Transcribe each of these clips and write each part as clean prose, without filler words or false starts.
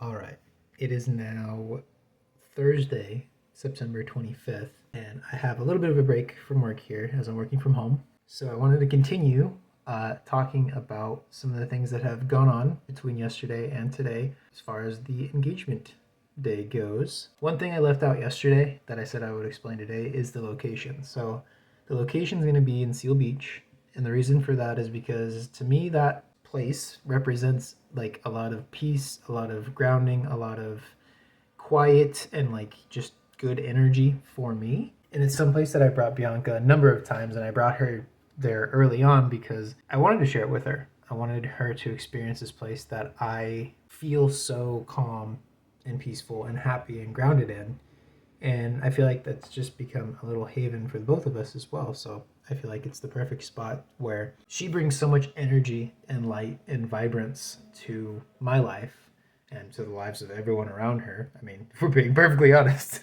All right. It is now Thursday, September 25th, and I have a little bit of a break from work here as I'm working from home. So I wanted to continue talking about some of the things that have gone on between yesterday and today as far as the engagement day goes. One thing I left out yesterday that I said I would explain today is the location. So the location is going to be in Seal Beach, and the reason for that is because to me that place represents like a lot of peace, a lot of grounding, a lot of quiet, and like just good energy for me. And it's someplace that I brought Bianca a number of times, and I brought her there early on because I wanted to share it with her. I wanted her to experience this place that I feel so calm and peaceful and happy and grounded in. And I feel like that's just become a little haven for both of us as well. So I feel like it's the perfect spot where she brings so much energy and light and vibrance to my life and to the lives of everyone around her. I mean, if we're being perfectly honest,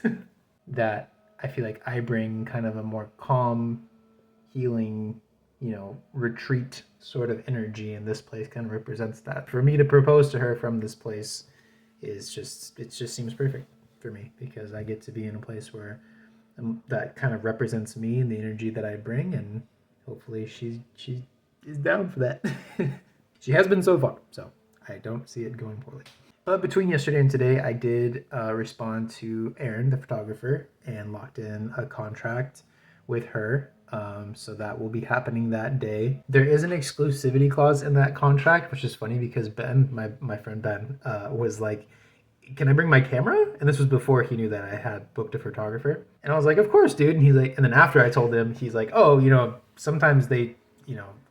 that I feel like I bring kind of a more calm, healing, retreat sort of energy, and this place kind of represents that. For me to propose to her from this place it just seems perfect for me because I get to be in a place where that kind of represents me and the energy that I bring, and hopefully she is down for that. She has been so far, so I don't see it going poorly. But between yesterday and today, I did respond to Erin, the photographer, and locked in a contract with her. So that will be happening that day. There is an exclusivity clause in that contract, which is funny because Ben, my friend Ben, was like, can I bring my camera? And this was before he knew that I had booked a photographer. And I was like, of course, dude. And he's like, and then after I told him, he's like, oh, sometimes they,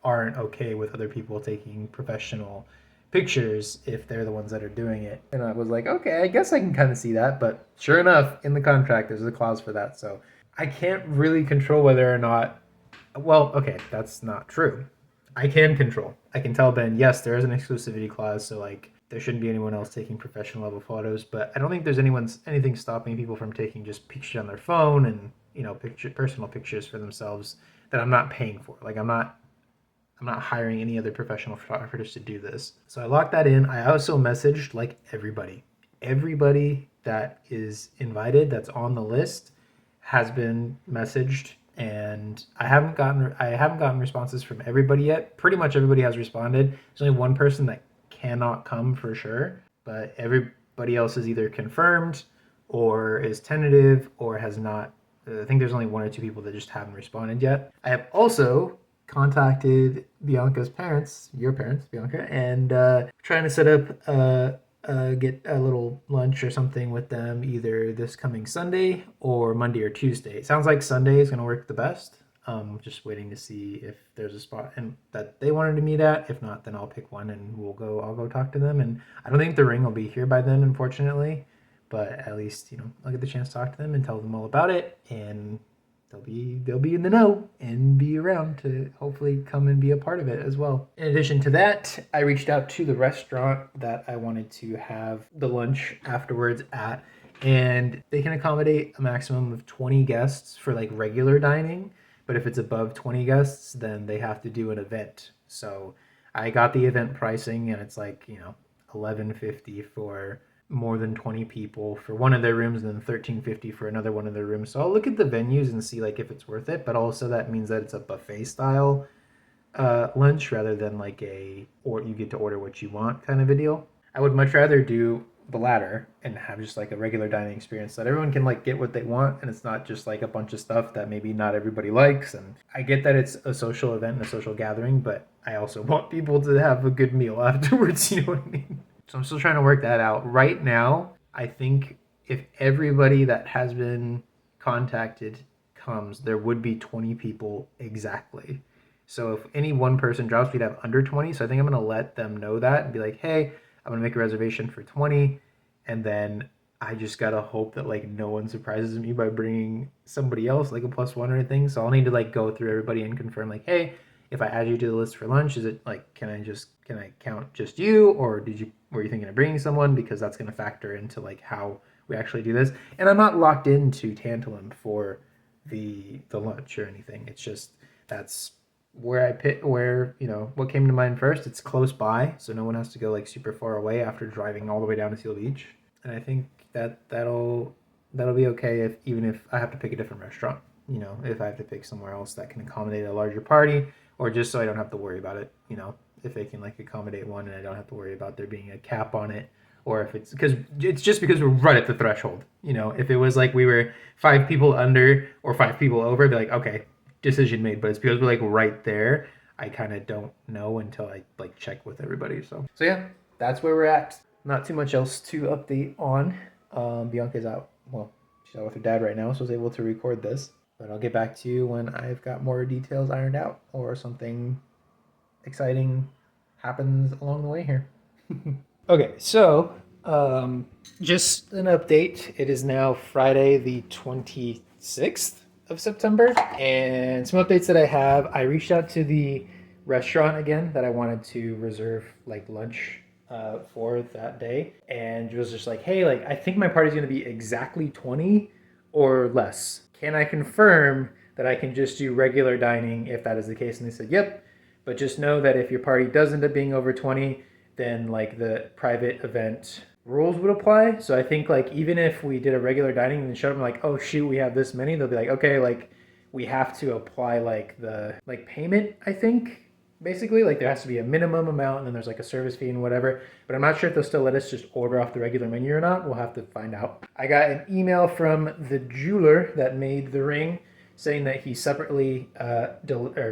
aren't okay with other people taking professional pictures if they're the ones that are doing it. And I was like, okay, I guess I can kind of see that. But sure enough, in the contract, there's a clause for that. So I can't really control whether or not, well, okay, that's not true. I can control. I can tell Ben, yes, there is an exclusivity clause. So like, there shouldn't be anyone else taking professional level photos, but I don't think there's anything stopping people from taking just pictures on their phone and personal pictures for themselves that I'm not paying for. Like I'm not hiring any other professional photographers to do this. So I locked that in. I also messaged like everybody that is invited that's on the list has been messaged, and I haven't gotten responses from everybody yet. Pretty much everybody has responded. There's only one person that cannot come for sure, but everybody else is either confirmed or is tentative or has not. I think there's only one or two people that just haven't responded yet. I have also contacted Bianca's parents, your parents, Bianca, and trying to set up get a little lunch or something with them either this coming Sunday or Monday or Tuesday. It sounds like Sunday is going to work the best. Just waiting to see if there's a spot and that they wanted to meet at. If not, then I'll pick one and I'll go talk to them. And I don't think the ring will be here by then, unfortunately. But at least I'll get the chance to talk to them and tell them all about it, and they'll be in the know and be around to hopefully come and be a part of it as well. In addition to that, I reached out to the restaurant that I wanted to have the lunch afterwards at, and they can accommodate a maximum of 20 guests for like regular dining, but if it's above 20 guests, then they have to do an event. So I got the event pricing, and it's like 11.50 for more than 20 people for one of their rooms, and then 13.50 for another one of their rooms. So I'll look at the venues and see like if it's worth it, but also that means that it's a buffet style lunch rather than like or you get to order what you want kind of a deal. I would much rather do the latter and have just like a regular dining experience so that everyone can like get what they want, and it's not just like a bunch of stuff that maybe not everybody likes. And I get that it's a social event and a social gathering, but I also want people to have a good meal afterwards. You know what I mean? So I'm still trying to work that out. Right now, I think if everybody that has been contacted comes, there would be 20 people exactly. So if any one person drops, we'd have under 20. So I think I'm going to let them know that and be like, hey, I'm going to make a reservation for 20. And then I just got to hope that like no one surprises me by bringing somebody else, like a plus one or anything. So I'll need to like go through everybody and confirm like, hey, if I add you to the list for lunch, is it like, can I count just you, or were you thinking of bringing someone? Because that's going to factor into like how we actually do this. And I'm not locked into Tantalum for the lunch or anything. It's just that's what came to mind first. It's close by, so no one has to go like super far away after driving all the way down to Seal Beach. And I think that'll be okay if even if I have to pick a different restaurant. If I have to pick somewhere else that can accommodate a larger party, or just so I don't have to worry about it. If they can like accommodate one and I don't have to worry about there being a cap on it, or if it's just because we're right at the threshold. If it was like we were 5 people under or 5 people over, I'd be like, okay, decision made. But it's because we're like right there. I kind of don't know until I like check with everybody. So yeah, that's where we're at. Not too much else to update on. Bianca's out. Well, she's out with her dad right now, so I was able to record this. But I'll get back to you when I've got more details ironed out or something exciting happens along the way here. Okay, so just an update. It is now Friday the 26th of September, and some updates that I have. I reached out to the restaurant again that I wanted to reserve like lunch for that day, and it was just like, hey, like I think my party's gonna be exactly 20 or less. Can I confirm that I can just do regular dining if that is the case? And they said, yep, but just know that if your party does end up being over 20, then like the private event rules would apply. So I think like even if we did a regular dining and showed them like, oh shoot, we have this many, they'll be like, okay, like we have to apply like the like payment, I think. Basically, like there has to be a minimum amount and then there's like a service fee and whatever. But I'm not sure if they'll still let us just order off the regular menu or not. We'll have to find out. I got an email from the jeweler that made the ring saying that he separately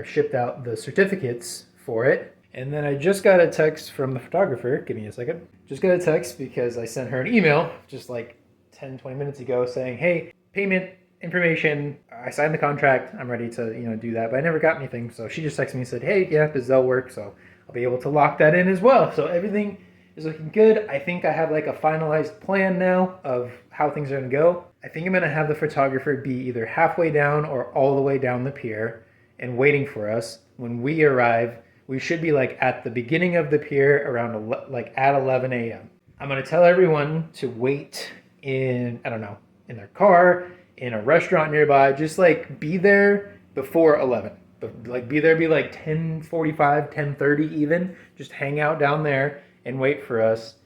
shipped out the certificates for it. And then I just got a text from the photographer. Give me a second. Just got a text because I sent her an email just like 10, 20 minutes ago saying, hey, payment information, I signed the contract, I'm ready to do that, but I never got anything. So she just texted me and said, hey, yeah, does that work? So I'll be able to lock that in as well. So everything is looking good. I think I have like a finalized plan now of how things are going to go. I think I'm going to have the photographer be either halfway down or all the way down the pier and waiting for us. When we arrive, we should be like at the beginning of the pier around like at 11 a.m. I'm going to tell everyone to wait in, I don't know, in their car, in a restaurant nearby, just like be there before 11. But like be like 10:45, 10:30 even. Just hang out down there and wait for us.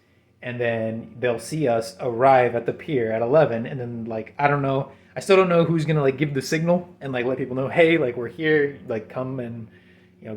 And then they'll see us arrive at the pier at 11. And then like, I don't know. I still don't know who's going to like give the signal and like let people know, hey, like we're here, like come and,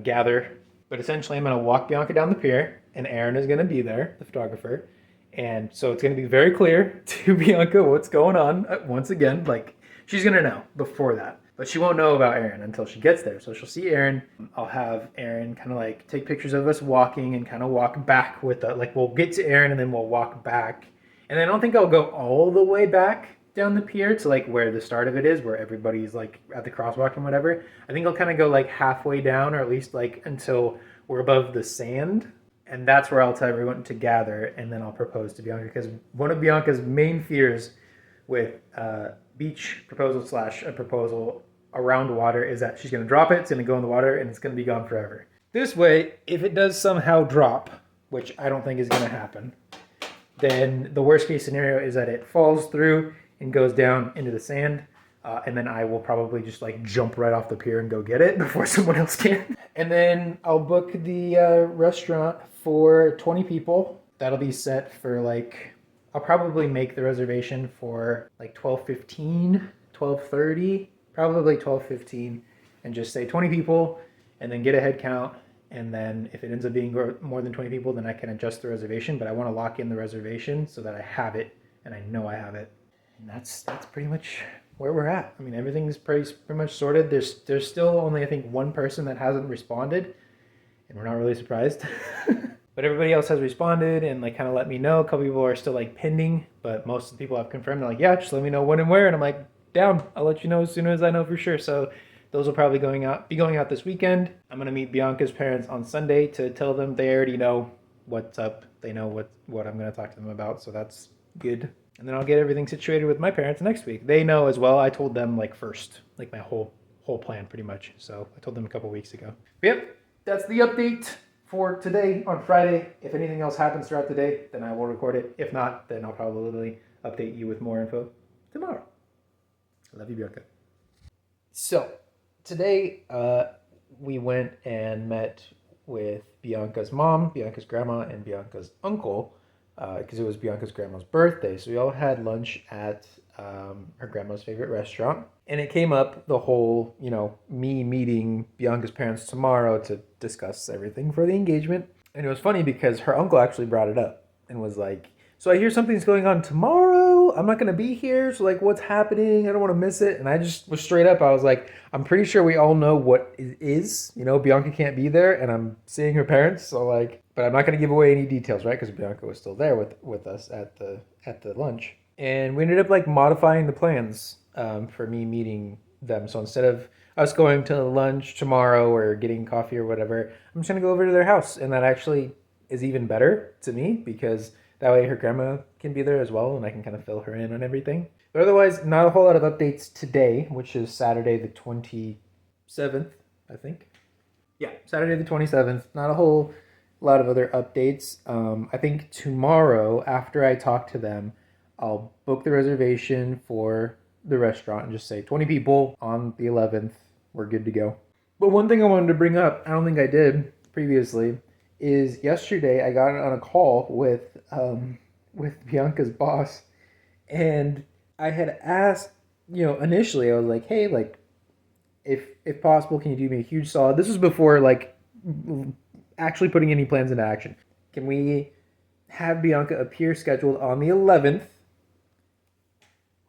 gather. But essentially I'm going to walk Bianca down the pier and Aaron is going to be there, the photographer. And so it's going to be very clear to Bianca what's going on. Once again, like she's going to know before that, but she won't know about Aaron until she gets there. So she'll see Aaron. I'll have Aaron kind of like take pictures of us walking and kind of walk back with like we'll get to Aaron and then we'll walk back. And I don't think I'll go all the way back down the pier to like where the start of it is, where everybody's like at the crosswalk and whatever. I think I'll kind of go like halfway down, or at least like until we're above the sand. And that's where I'll tell everyone to gather, and then I'll propose to Bianca. Because one of Bianca's main fears with beach proposal / a proposal around water is that she's going to drop it, it's going to go in the water, and it's going to be gone forever. This way, if it does somehow drop, which I don't think is going to happen, then the worst case scenario is that it falls through and goes down into the sand. And then I will probably just like jump right off the pier and go get it before someone else can. And then I'll book the restaurant for 20 people. That'll be set for like, I'll probably make the reservation for like 12:15, 12:30, probably 12:15, and just say 20 people and then get a head count. And then if it ends up being more than 20 people, then I can adjust the reservation. But I want to lock in the reservation so that I have it and I know I have it. And that's pretty much where we're at. I mean, everything's pretty much sorted. There's still only, I think, one person that hasn't responded, and we're not really surprised. But everybody else has responded and like kind of let me know. A couple people are still like pending, but most of the people have confirmed. They're like, yeah, just let me know when and where. And I'm like, down. I'll let you know as soon as I know for sure. So those will probably be going out this weekend. I'm gonna meet Bianca's parents on Sunday to tell them they already know what's up. They know what I'm gonna talk to them about. So that's good. And then I'll get everything situated with my parents next week. They know as well. I told them like first, like my whole plan pretty much. So I told them a couple weeks ago. But yep, that's the update for today on Friday. If anything else happens throughout the day, then I will record it. If not, then I'll probably update you with more info tomorrow. I love you, Bianca. So today we went and met with Bianca's mom, Bianca's grandma, and Bianca's uncle because it was Bianca's grandma's birthday. So we all had lunch at her grandma's favorite restaurant. And it came up the whole, me meeting Bianca's parents tomorrow to discuss everything for the engagement. And it was funny because her uncle actually brought it up and was like, so I hear something's going on tomorrow. I'm not going to be here. So, like, what's happening? I don't want to miss it. And I just was straight up. I was like, I'm pretty sure we all know what it is. Bianca can't be there and I'm seeing her parents. So, like, but I'm not going to give away any details, right? Because Bianca was still there with us at the lunch. And we ended up, like, modifying the plans for me meeting them. So instead of us going to lunch tomorrow or getting coffee or whatever, I'm just going to go over to their house. And that actually is even better to me because that way her grandma can be there as well and I can kind of fill her in on everything. But otherwise, not a whole lot of updates today, which is Saturday the 27th, I think. Yeah, Saturday the 27th. Not a whole lot of other updates. I think tomorrow, after I talk to them, I'll book the reservation for the restaurant and just say 20 people on the 11th. We're good to go. But one thing I wanted to bring up, I don't think I did previously, is yesterday I got on a call with Bianca's boss, and I had asked, initially I was like, hey, like, if possible, can you do me a huge solid? This was before like actually putting any plans into action. Can we have Bianca appear scheduled on the 11th,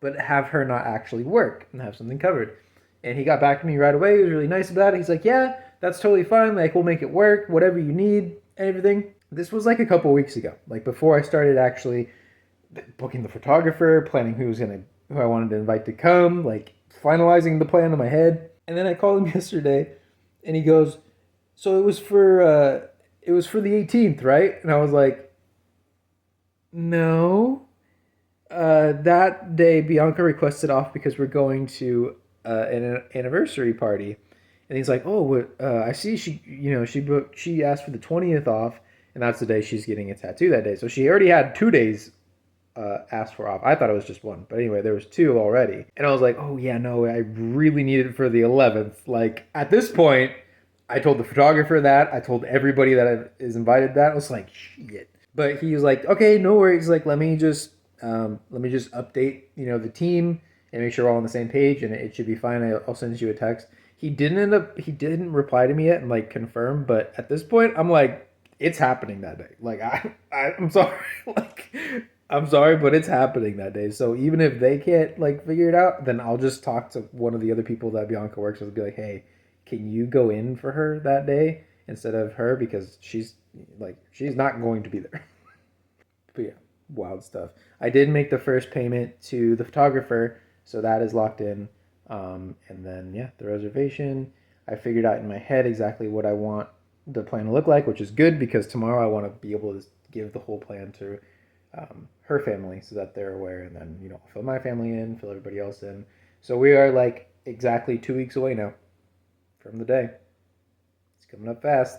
but have her not actually work and have something covered? And he got back to me right away. He was really nice about it. He's like, yeah, that's totally fine. Like, we'll make it work, whatever you need, everything. This was like a couple weeks ago, like before I started actually booking the photographer, planning who I wanted to invite to come, like finalizing the plan in my head. And then I called him yesterday, and he goes, "So it was for the 18th, right?" And I was like, "No, that day Bianca requested off because we're going to an anniversary party." And he's like, "Oh, what, I see she asked for the 20th off, and that's the day she's getting a tattoo that day. So she already had 2 days asked for off. I thought it was just one, but anyway, there was two already." And I was like, "Oh yeah, no, I really need it for the 11th." Like at this point, I told the photographer that. I told everybody that is invited that. I was like, shit. But he was like, "Okay, no worries. Like let me just update the team and make sure we're all on the same page, and it should be fine. I'll send you a text." He didn't reply to me yet and like confirm, but at this point, I'm like, it's happening that day. Like I'm sorry, like I'm sorry, but it's happening that day. So even if they can't like figure it out, then I'll just talk to one of the other people that Bianca works with and be like, "Hey, can you go in for her that day instead of her because she's not going to be there." But yeah, wild stuff. I did make the first payment to the photographer, so that is locked in. And then yeah, the reservation. I figured out in my head exactly what I want the plan to look like, which is good because tomorrow I want to be able to give the whole plan to her family so that they're aware, and then I'll fill my family in, fill everybody else in. So we are like exactly 2 weeks away now from the day. It's coming up fast.